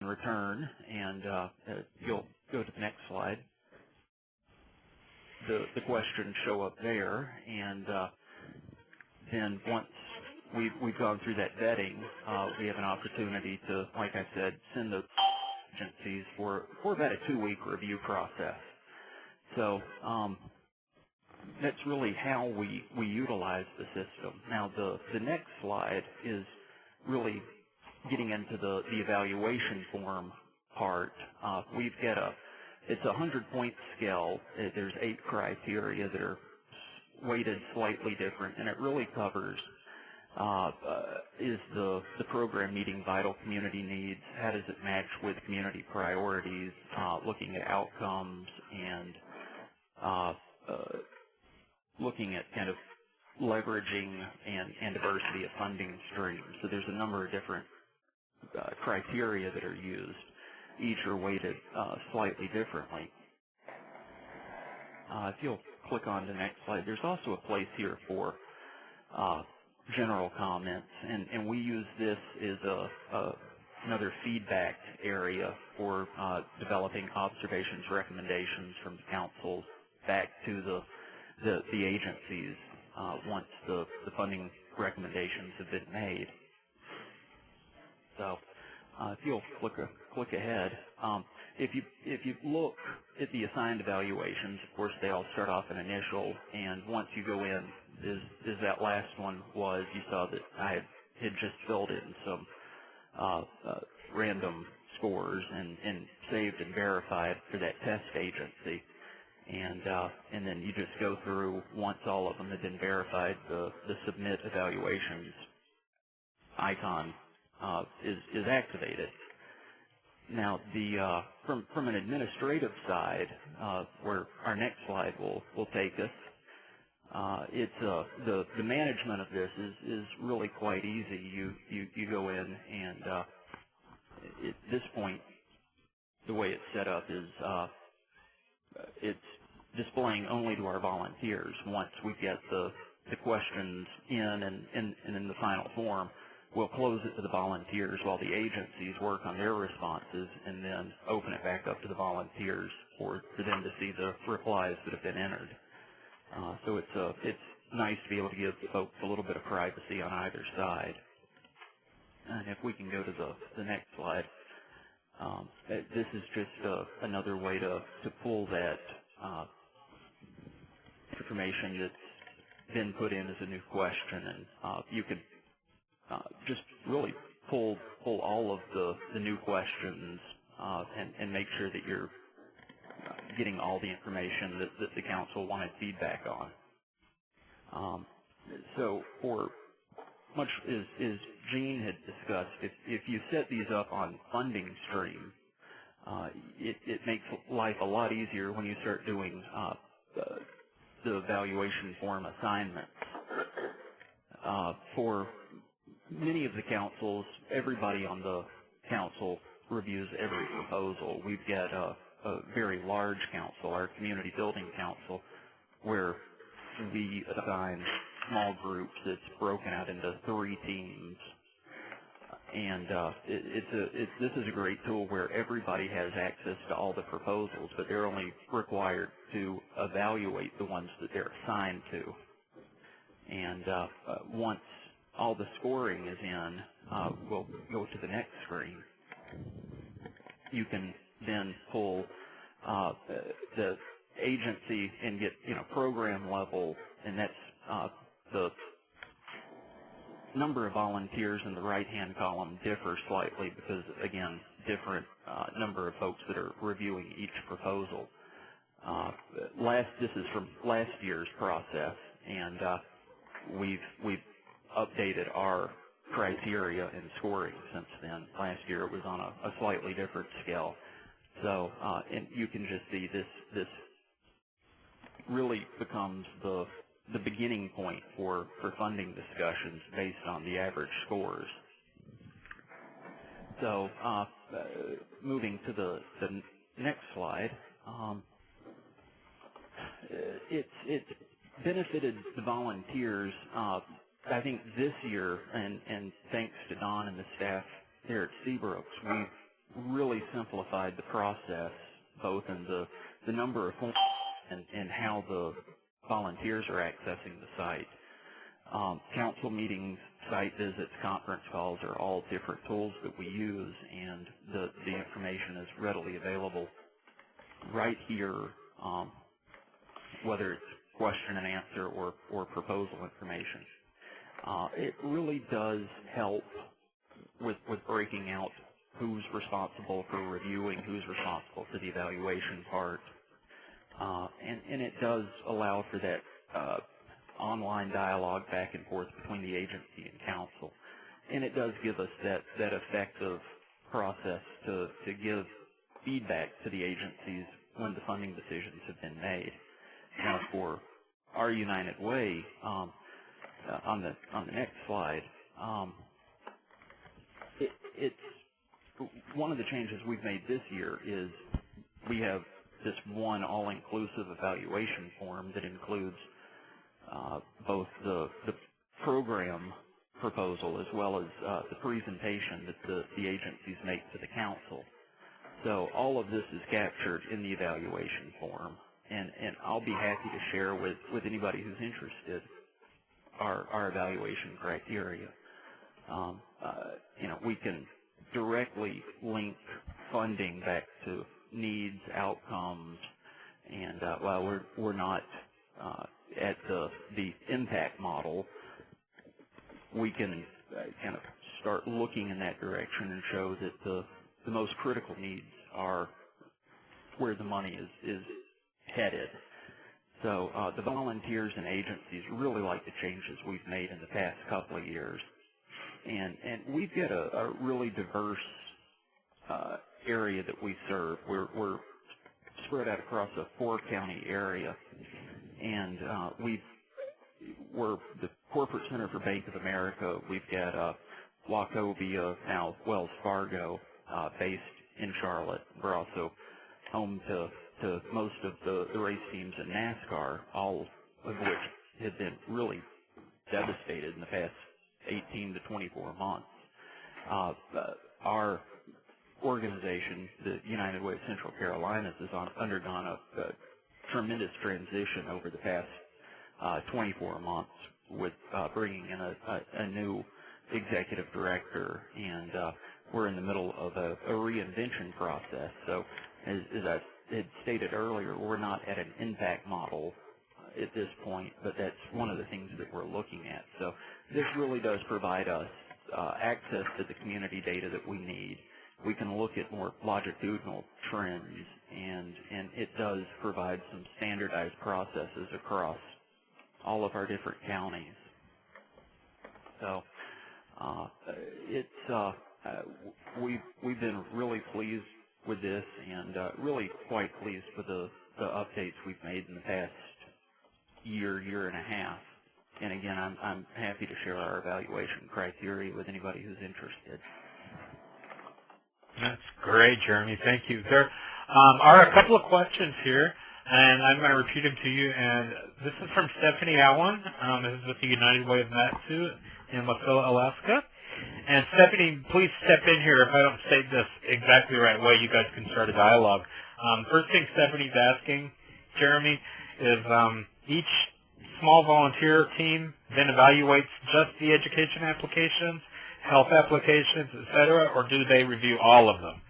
return, and you'll go to the next slide. The questions show up there, and then once we've gone through that vetting, we have an opportunity to, like I said, send those agencies for about a 2-week review process. So that's really how we utilize the system. Now the next slide is really getting into the evaluation form part. We've got it's a 100-point scale. There's 8 criteria that are weighted slightly different, and it really covers is the program meeting vital community needs? How does it match with community priorities? Looking at outcomes and looking at kind of leveraging and diversity of funding streams. So there's a number of different criteria that are used. Each are weighted slightly differently. If you'll click on the next slide, there's also a place here for general comments, and we use this as another feedback area for developing observations, recommendations from the council back to the agencies once the funding recommendations have been made. So if you'll click ahead, if you look at the assigned evaluations, of course they all start off in initial, and once you go in, as that last one was, you saw that I had just filled in some random scores and saved and verified for that test agency. And then you just go through, once all of them have been verified, the submit evaluations icon is activated. Now from an administrative side, where our next slide will take us, it's the management of this is really quite easy. You go in, and at this point, the way it's set up is it's displaying only to our volunteers. Once we get the questions in and in the final form, we'll close it to the volunteers while the agencies work on their responses, and then open it back up to the volunteers for them to see the replies that have been entered. So it's nice to be able to give folks a little bit of privacy on either side. And if we can go to the next slide, this is just another way to pull that information that's been put in as a new question, and you could just really pull all of the new questions and make sure that you're getting all the information that the council wanted feedback on. So for much as Gene had discussed, if you set these up on funding stream, it makes life a lot easier when you start doing the evaluation form assignments. For many of the councils, everybody on the council reviews every proposal. We've got a very large council, our community building council, where we assign small groups. It's broken out into 3 teams, and this is a great tool where everybody has access to all the proposals, but they're only required to evaluate the ones that they're assigned to. And once all the scoring is in, we'll go to the next screen. You can then pull the agency and get program level, and that's the number of volunteers in the right-hand column differ slightly because, again, different number of folks that are reviewing each proposal. This is from last year's process, and we've updated our criteria and scoring since then. Last year it was on a slightly different scale. So, and you can just see this really becomes the beginning point for funding discussions based on the average scores. So, moving to the next slide, it's benefited the volunteers. I think this year, and thanks to Don and the staff here at Seabrooks, we've simplified the process, both in the number of forms and how the volunteers are accessing the site. Council meetings, site visits, conference calls are all different tools that we use, and the information is readily available right here, whether it's question and answer or proposal information. It really does help with breaking out who's responsible for reviewing, who's responsible for the evaluation part. And it does allow for that online dialogue back and forth between the agency and council. And it does give us that effective process to give feedback to the agencies when the funding decisions have been made. Now, for our United Way, on the next slide, it's one of the changes we've made this year is we have this one all-inclusive evaluation form that includes both the program proposal as well as the presentation that the agencies make to the council. So all of this is captured in the evaluation form, and I'll be happy to share with anybody who's interested our evaluation criteria. We can directly link funding back to needs, outcomes, and while we're not at the impact model, we can kind of start looking in that direction and show that the most critical needs are where the money is headed. So the volunteers and agencies really like the changes we've made in the past couple of years. And we've got a really diverse area that we serve. We're spread out across a 4-county area, and we're the corporate center for Bank of America. We've got Wachovia, now Wells Fargo, based in Charlotte. We're also home to most of the race teams in NASCAR, all of which have been really devastated in the past 18 to 24 months. Our organization, the United Way of Central Carolinas, has undergone a tremendous transition over the past 24 months with bringing in a new executive director, and we're in the middle of a reinvention process. So as I had stated earlier, we're not at an impact model at this point, but that's one of the things that we're looking at. So this really does provide us access to the community data that we need. We can look at more longitudinal trends, and it does provide some standardized processes across all of our different counties. So we've been really pleased with this, and really quite pleased with the updates we've made in the past year and a half. And again, I'm happy to share our evaluation criteria with anybody who's interested. That's great, Jeremy. Thank you. There are a couple of questions here, and I'm going to repeat them to you. And this is from Stephanie Allen. This is with the United Way of Matsu in Wasilla, Alaska. And Stephanie, please step in here if I don't state this exactly the right way. You guys can start a dialogue. First thing Stephanie's asking, Jeremy, is each small volunteer team then evaluates just the education applications, health applications, etc., or do they review all of them?